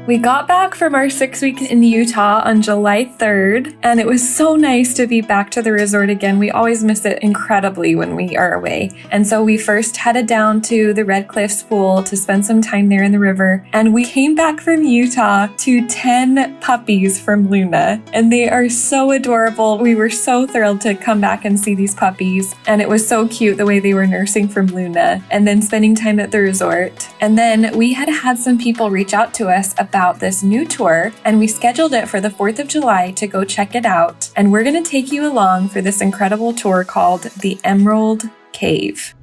We got back from our 6 weeks in Utah on July 3rd, and it was so nice to be back to the resort again. We always miss it incredibly when we are away. And so we first headed down to the Red Cliffs pool to spend some time there in the river. And we came back from Utah to 10 puppies from Luna, and they are so adorable. We were so thrilled to come back and see these puppies. And it was so cute the way they were nursing from Luna and then spending time at the resort. And then we had some people reach out to us about this new tour, and we scheduled it for the 4th of July to go check it out. And we're going to take you along for this incredible tour called the Emerald Cave.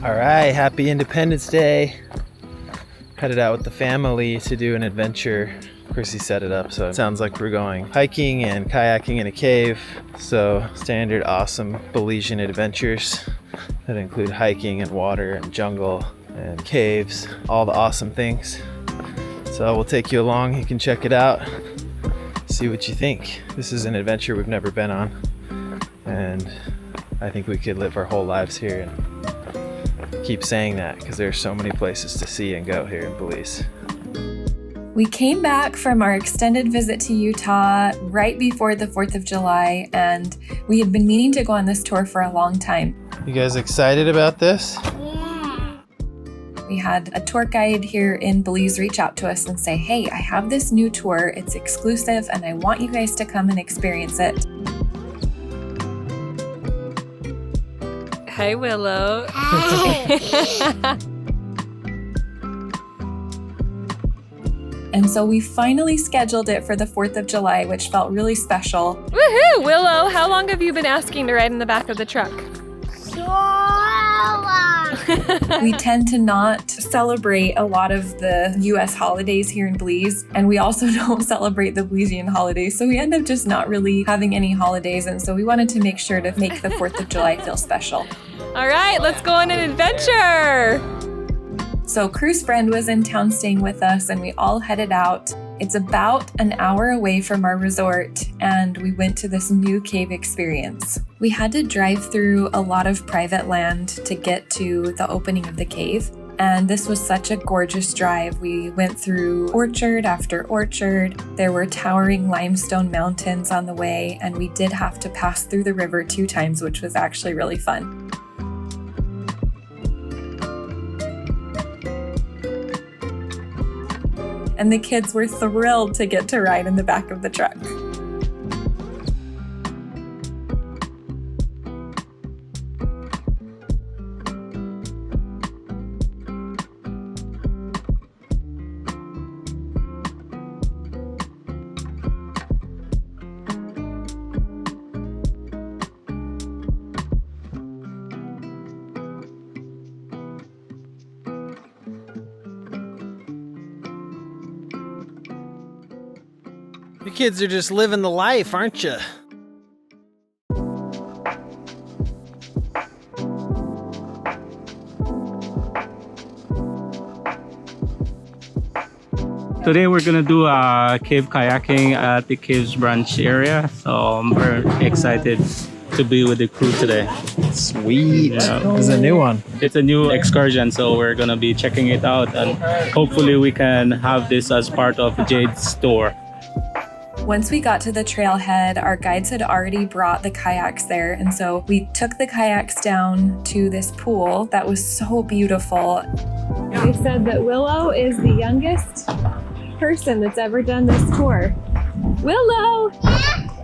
All right, happy Independence Day. Headed out with the family to do an adventure. Chrissy set it up, so it sounds like we're going hiking and kayaking in a cave. So standard awesome Belizean adventures that include hiking and water and jungle and caves, all the awesome things. So we'll take you along, you can check it out, see what you think. This is an adventure we've never been on, and I think we could live our whole lives here and keep saying that because there's so many places to see and go here in Belize. We came back from our extended visit to Utah right before the 4th of July, and we had been meaning to go on this tour for a long time. You guys excited about this? Yeah. We had a tour guide here in Belize reach out to us and say, hey, I have this new tour, it's exclusive, and I want you guys to come and experience it. Hi, Willow. And so we finally scheduled it for the 4th of July, which felt really special. Woohoo! Willow, how long have you been asking to ride in the back of the truck? So long. We tend to not celebrate a lot of the US holidays here in Belize, and we also don't celebrate the Belizean holidays, so we end up just not really having any holidays, and so we wanted to make sure to make the 4th of July feel special. All right, let's go on an adventure! So Crew's friend was in town staying with us, and we all headed out. It's about an hour away from our resort, and we went to this new cave experience. We had to drive through a lot of private land to get to the opening of the cave, and this was such a gorgeous drive. We went through orchard after orchard. There were towering limestone mountains on the way, and we did have to pass through the river 2 times, which was actually really fun. And the kids were thrilled to get to ride in the back of the truck. You kids are just living the life, aren't you? Today we're gonna do cave kayaking at the Caves Branch area, so I'm very excited to be with the crew today. Sweet. Yeah. This is a new one. It's a new excursion, so we're gonna be checking it out, and hopefully we can have this as part of Jade's tour. Once we got to the trailhead, our guides had already brought the kayaks there, and so we took the kayaks down to this pool that was so beautiful. They said that Willow is the youngest person that's ever done this tour. Willow!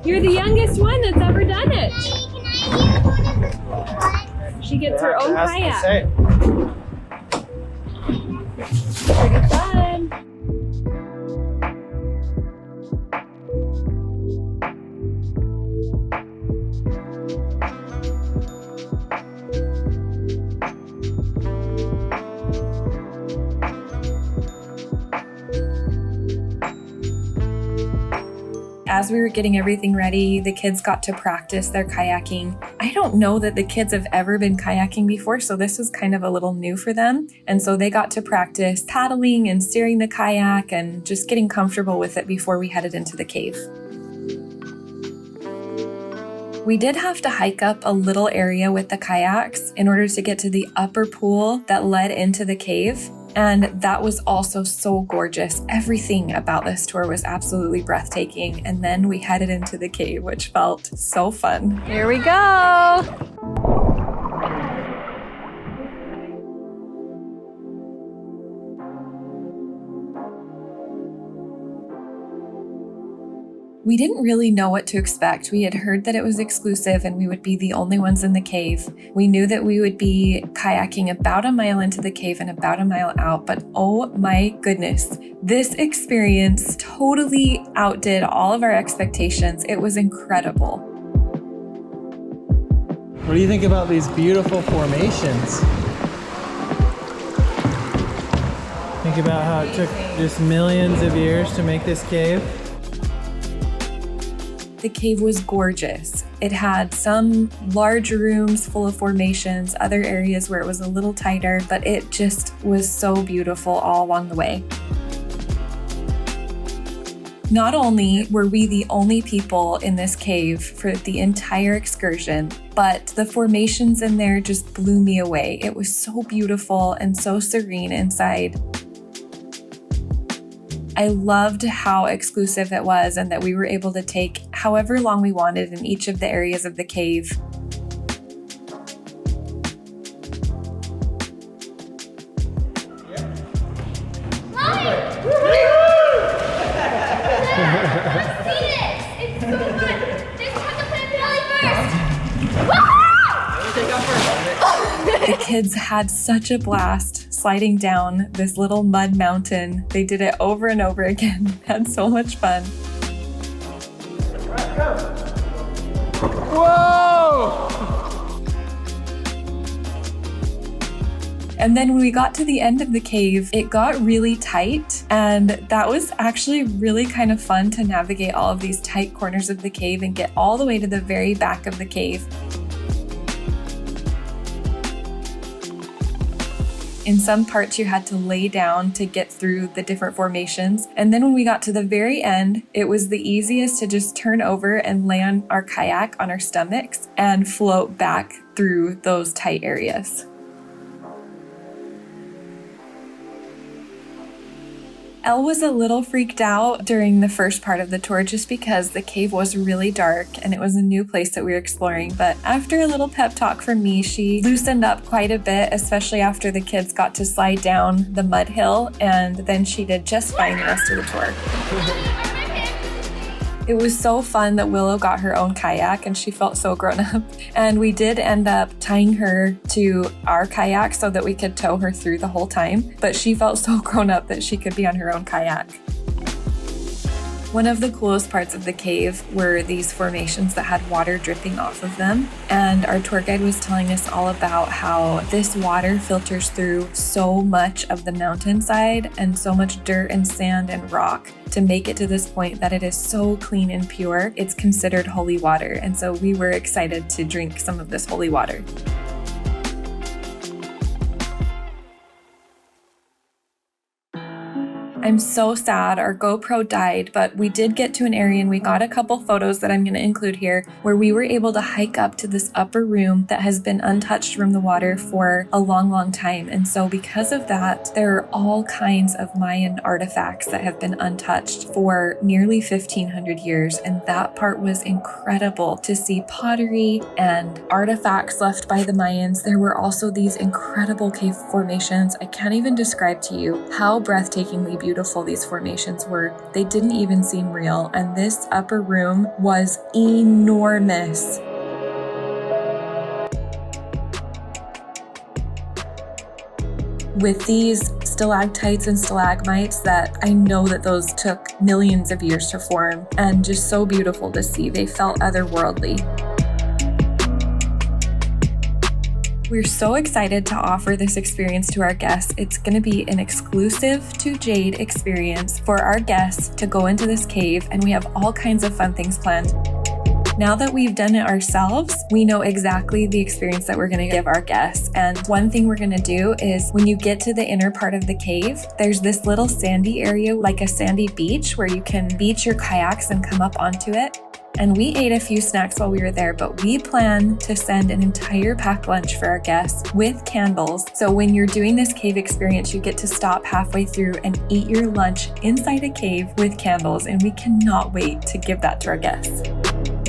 You're the youngest one that's ever done it! She gets her own kayak. Pretty fun! As we were getting everything ready, the kids got to practice their kayaking. I don't know that the kids have ever been kayaking before, so this was kind of a little new for them. And so they got to practice paddling and steering the kayak and just getting comfortable with it before we headed into the cave. We did have to hike up a little area with the kayaks in order to get to the upper pool that led into the cave. And that was also so gorgeous. Everything about this tour was absolutely breathtaking. And then we headed into the cave, which felt so fun. Here we go. We didn't really know what to expect. We had heard that it was exclusive and we would be the only ones in the cave. We knew that we would be kayaking about a mile into the cave and about a mile out, but oh my goodness, this experience totally outdid all of our expectations. It was incredible. What do you think about these beautiful formations? Think about how it took just millions of years to make this cave. The cave was gorgeous. It had some large rooms full of formations, other areas where it was a little tighter, but it just was so beautiful all along the way. Not only were we the only people in this cave for the entire excursion, but the formations in there just blew me away. It was so beautiful and so serene inside. I loved how exclusive it was and that we were able to take however long we wanted in each of the areas of the cave. The kids had such a blast sliding down this little mud mountain. They did it over and over again, had so much fun. Whoa! And then when we got to the end of the cave, it got really tight, and that was actually really kind of fun to navigate all of these tight corners of the cave and get all the way to the very back of the cave. In some parts, you had to lay down to get through the different formations. And then when we got to the very end, it was the easiest to just turn over and lay on our kayak on our stomachs and float back through those tight areas. Elle was a little freaked out during the first part of the tour just because the cave was really dark and it was a new place that we were exploring. But after a little pep talk from me, she loosened up quite a bit, especially after the kids got to slide down the mud hill, and then she did just fine the rest of the tour. It was so fun that Willow got her own kayak and she felt so grown up. And we did end up tying her to our kayak so that we could tow her through the whole time. But she felt so grown up that she could be on her own kayak. One of the coolest parts of the cave were these formations that had water dripping off of them. And our tour guide was telling us all about how this water filters through so much of the mountainside and so much dirt and sand and rock to make it to this point that it is so clean and pure. It's considered holy water. And so we were excited to drink some of this holy water. I'm so sad our GoPro died, but we did get to an area and we got a couple photos that I'm going to include here where we were able to hike up to this upper room that has been untouched from the water for a long, long time. And so because of that, there are all kinds of Mayan artifacts that have been untouched for nearly 1,500 years. And that part was incredible to see pottery and artifacts left by the Mayans. There were also these incredible cave formations. I can't even describe to you how breathtakingly beautiful these formations were. They didn't even seem real, and this upper room was enormous. With these stalactites and stalagmites that I know that those took millions of years to form, and just so beautiful to see. They felt otherworldly. We're so excited to offer this experience to our guests. It's going to be an exclusive to Jade experience for our guests to go into this cave, and we have all kinds of fun things planned. Now that we've done it ourselves, we know exactly the experience that we're going to give our guests. And one thing we're going to do is when you get to the inner part of the cave, there's this little sandy area, like a sandy beach, where you can beach your kayaks and come up onto it. And we ate a few snacks while we were there, but we plan to send an entire packed lunch for our guests with candles. So when you're doing this cave experience, you get to stop halfway through and eat your lunch inside a cave with candles, and we cannot wait to give that to our guests.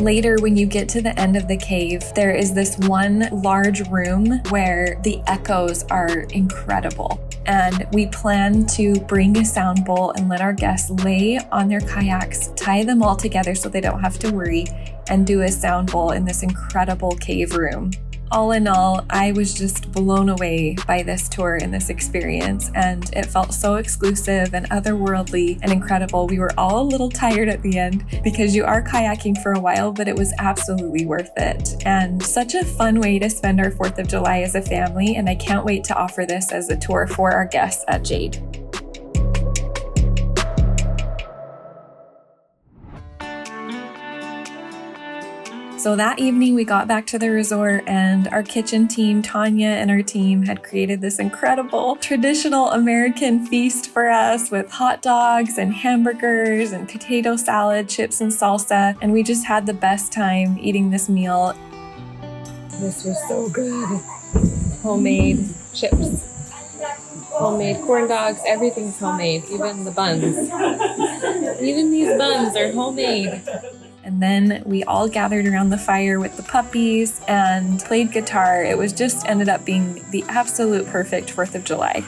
Later, when you get to the end of the cave, there is this one large room where the echoes are incredible. And we plan to bring a sound bowl and let our guests lay on their kayaks, tie them all together so they don't have to worry, and do a sound bowl in this incredible cave room. All in all, I was just blown away by this tour and this experience, and it felt so exclusive and otherworldly and incredible. We were all a little tired at the end because you are kayaking for a while, but it was absolutely worth it. And such a fun way to spend our 4th of July as a family, and I can't wait to offer this as a tour for our guests at Jade. So that evening we got back to the resort, and our kitchen team, Tanya and our team, had created this incredible traditional American feast for us with hot dogs and hamburgers and potato salad, chips and salsa, and we just had the best time eating this meal. This was so good. Homemade chips, homemade corn dogs, everything's homemade, even the buns. Even these buns are homemade. And then we all gathered around the fire with the puppies and played guitar. It was just ended up being the absolute perfect 4th of July.